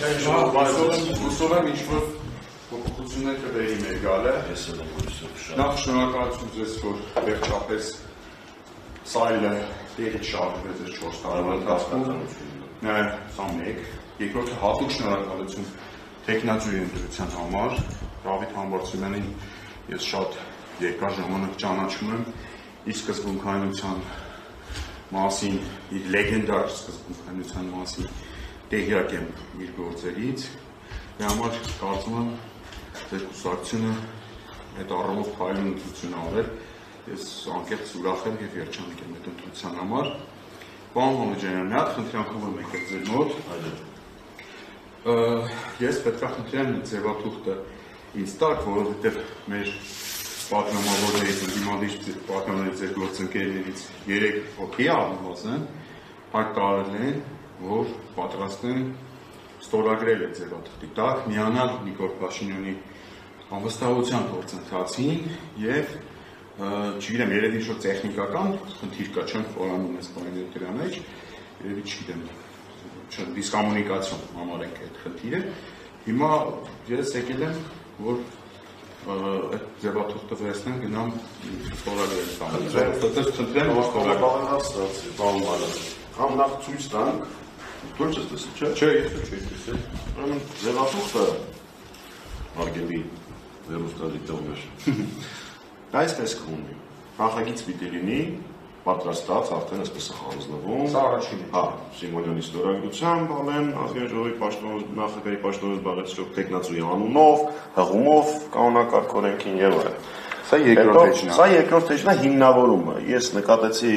Հուսով եմ ինչ-որ փոփոխություններ կբերի մեր գալը։ Նախ շնորհակալություն ձեզ, որ վերջապես սա էլ տեղի շարժվեց այս 4 տարվա ընթացքում։ Սա մեկ, երկրորդը հատուկ շնորհակալություն տեխնացուի ընտրության համար, Դավիթ Համբարձումյանին ես շատ երկար ժամանակ ճանաչում եմ, իր սկզբունքայնության մասին, իր լեգենդար սկզբունքայնության մասին տեղյակ եմ իր գործերից, դրա համար կարծում եմ ձեր կուսակցությունը այդ առումով փայլուն ընտրություն արել, ես անկեղծ ուրախ եմ և երջանիկ եմ այդ ընտրության համար։ Պարոն Համոջանյան, մի հատ խնդրանքով եմ եկել ձեր մոտ, ես պետք է խնդրեմ ձևաթուղթը ինձ տակ, որովհետև մեր պատգամավորներից, ընդդիմադիր պատգամավորներից ձեր գործընկերներից 3 հոգի առնվազն հայտարարել են, որ պատրաստ են ստորագրել այդ ձևաթղթի տակ, միանալ Նիկոլ Փաշինյանի անվստահության գործընթացին և չգիտեմ, երևի ինչ-որ տեխնիկական խնդիր կա, չեմ խորանում այս բաների դրա մեջ, երևի չգիտեմ, դիսկոմունիկացիոն համարենք այդ խնդիրը։ Հիմա ես եկել եմ, որ այդ ձևաթուղթը վերցնեմ, գնամ ստորագրել տանը։ Խնդրեմ, որ ստորագրել կամ նախ ցույց տանք, դուք չես տեսել, չէ՞։ Չէ, ես չէի տեսել։ Ուրեմն ձևաթուղթը հարգելի վերլուծադիտողներ, այսպես կունի, նախագիծ պիտի լինի, պատրաստած արդեն այսպես է հանձնվում։ Սա առաջինը։ Հա, Սիմոնյանի ստորագրությամբ ամեն ազգային ժողովի նախագահի պաշտոնը զբաղեցրող տեխնացուի անունով, հղումով, կանոնակարգ օրենքին եւ այլն։ Սա երկրորդ էջն է։ Սա երկրորդ էջն է հիմնավորումը։ Ես նկատեցի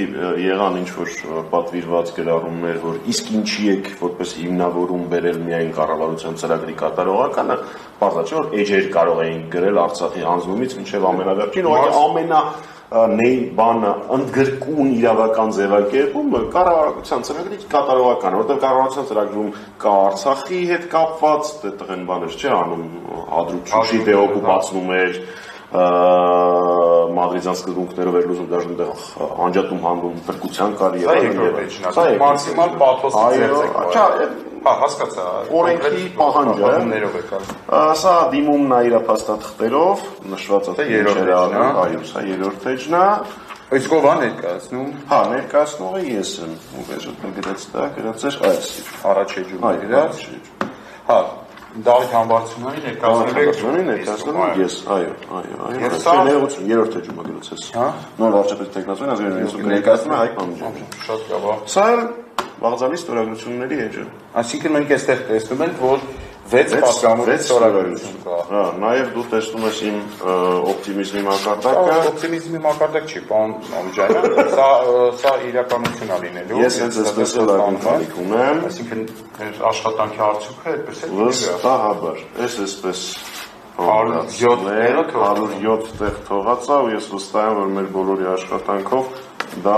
եղան ինչ-որ պատվիրված գրառումներ, որ իսկ ինչի եք որպես հիմնավորում բերել միայն կառավարության ծրագրի կատարողականը, բարձր չէ որ էջեր կարող էին գրել Արցախի հանձնումից մինչև ամենավերջին, ուղղակի բանը ընդգրկուն իրավական ձևակերպումը կառավարության ծրագրի կատարողական, որտեղ կառավարության ծրագրում կա Արցախի հետ կապված, տղեն բաներ չի անում, հադրուչի դեօկուպացնում էր, մադրիդյան սկզբունքներով էր լուծում դաժան այնտեղ անջատում հանդում փրկության կարի եւ այլն։ Մաքսիմալ պաթոսի ձեռք հասկացա, օրենքի պահանջը սա դիմումն է իր փաստաթղթերով նշված է այո, սա երրորդ էջն է։ Իսկ ով է ներկայացնում։ Հա, ներկայացնողը ես եմ, ով է գրած դա, գրած էր այս առաջ էջում գրած։ Հա, Դավիթ Համբարձումյանի ներկայացնում ես, այո, երրորդ էջում է գրած ես։ Նոր վարչապետ տեխնացուին ազգային ներկայացնում է Հայկ Մանուկյանը։ Շատ լավ։ Սա վաղձալի ստորագրությունների էջը։ Այսինքն մենք այստեղ տեսնում ենք, որ 6 պատգամավորի ստորագրություն կա։ Հա, նաև դու տեսնում ես իմ օպտիմիզմի մակարդակը։ Օպտիմիզմի մակարդակ չի, պարոն Համոջանյան, սա իրականություն է լինելու։ Ես հենց այսպես էլ ակնկալիք ունեմ։ Այսինքն մեր աշխատանքի արդյունքը այդպես է։ Վստահաբար, այսպես 107 տեղ թողած է ու ես վստահ եմ, որ մեր բոլորի աշխատանքով դա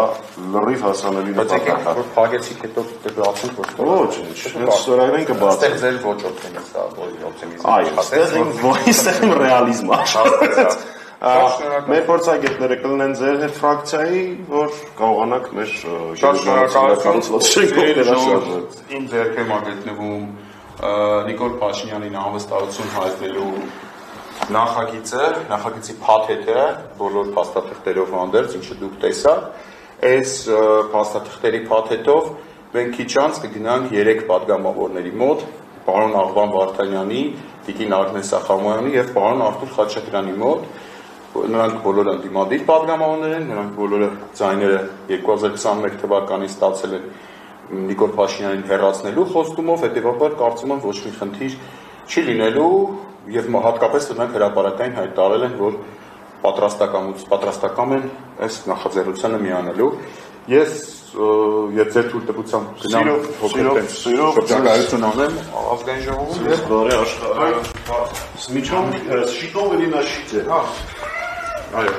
լրիվ հասանելի նպատակ է։ Բայց փակեցիք հետո դեպացնենք որ ոչ, հենց ստորագրեն կբացենք։ Այստեղ ձեր ոչ օպտիմիստ է, օպտիմիզմ։ Այո, այստեղ իմ ռեալիզմը աշխատեց։ Մեր փորձագետները կլինեն ձեր հետ ֆրակցիայի, որ կարողանանք մեր իմ ձեռքերում է գտնվում Նիկոլ Փաշինյանին անվստահություն հայտնելու նախագիծի փաթեթը բոլոր փաստաթղթերով հանդերձ, ինչը դուք տեսաք, այս փաստաթղթերի փաթեթով մենք քիչ անց կգնանք 3 պատգամավորների մոտ, պարոն Աղվան Վարդանյանի, տիկին Ագնես Ախամոյանի եւ պարոն Արթուր Խաչատրյանի մոտ, նրանք բոլորը ընդդիմադիր պատգամավորներ են, նրանք բոլորը ձայները 2021 թվականին ստացել են Նիկոլ Փաշինյանին հեռացնելու խոստումով, հետեւաբար կարծում եմ ոչ մի խնդիր չի լինելու եւ հատկապես նրանք հրապարակային հայտարարել են, որ պատրաստական են այս նախաձեռնությանը միանալու։ Ես եւ ձեր թույլտվությամբ գնամ շրջագայություն անեմ ազգային ժողովում եւ բարի աշխարհ։ Смичом, շիտով լինա շիցը։ Այո։